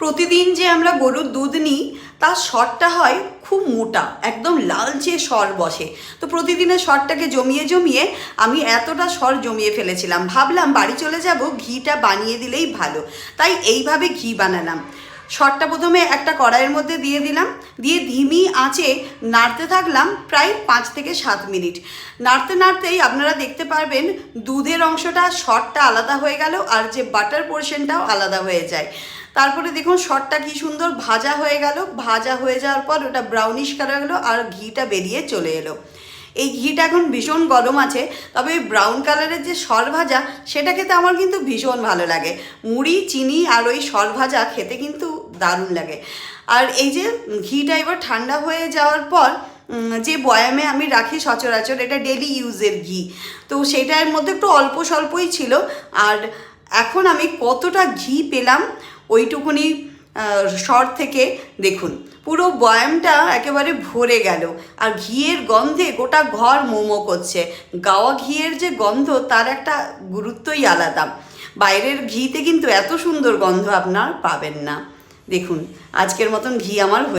প্রতিদিন যে আমরা গরুর দুধ নিই তার সরটা হয় খুব মোটা, একদম লালচে সর বসে। তো প্রতিদিনের সরটাকে জমিয়ে জমিয়ে আমি এতটা সর জমিয়ে ফেলেছিলাম, ভাবলাম বাড়ি চলে যাব ঘিটা বানিয়ে দিলেই ভালো। তাই এইভাবে ঘি বানালাম। সরটা প্রথমে একটা কড়াইয়ের মধ্যে দিয়ে দিলাম, দিয়ে ধিমি আঁচে নাড়তে থাকলাম প্রায় 5 থেকে 7 মিনিট। নাড়তে নাড়তেই আপনারা দেখতে পারবেন দুধের অংশটা, সরটা আলাদা হয়ে গেল আর যে বাটার পোর্শনটাও আলাদা হয়ে যায়। তারপরে দেখুন সরটা কি সুন্দর ভাজা হয়ে গেল। ভাজা হয়ে যাওয়ার পর ওটা ব্রাউনিশ কালার হলো আর ঘিটা বেরিয়ে চলে এলো। এই ঘিটা এখন ভীষণ গরম আছে, তবে ওই ব্রাউন কালারের যে সর ভাজা সেটা খেতে আমার কিন্তু ভীষণ ভালো লাগে। মুড়ি, চিনি আর ওই সর ভাজা খেতে কিন্তু দারুণ লাগে। আর এই যে ঘিটা এবার ঠান্ডা হয়ে যাওয়ার পর যে বয়ামে আমি রাখি সচরাচর, এটা ডেলি ইউজের ঘি, তো সেটার মধ্যে একটু অল্প স্বল্পই ছিল। আর এখন আমি কতটা ঘি পেলাম ওইটুকুনি সর থেকে দেখুন পুরো বয়ামটা একেবারে ভরে গেল। আর ঘিয়ের গন্ধে গোটা ঘর মোমো করছে। গাওয়া ঘিয়ের যে গন্ধ তার একটা গুরুত্বই আলাদা। বাইরের ঘিতে কিন্তু এত সুন্দর গন্ধ আপনার পাবেন না। দেখুন আজকের মতন ঘি আমার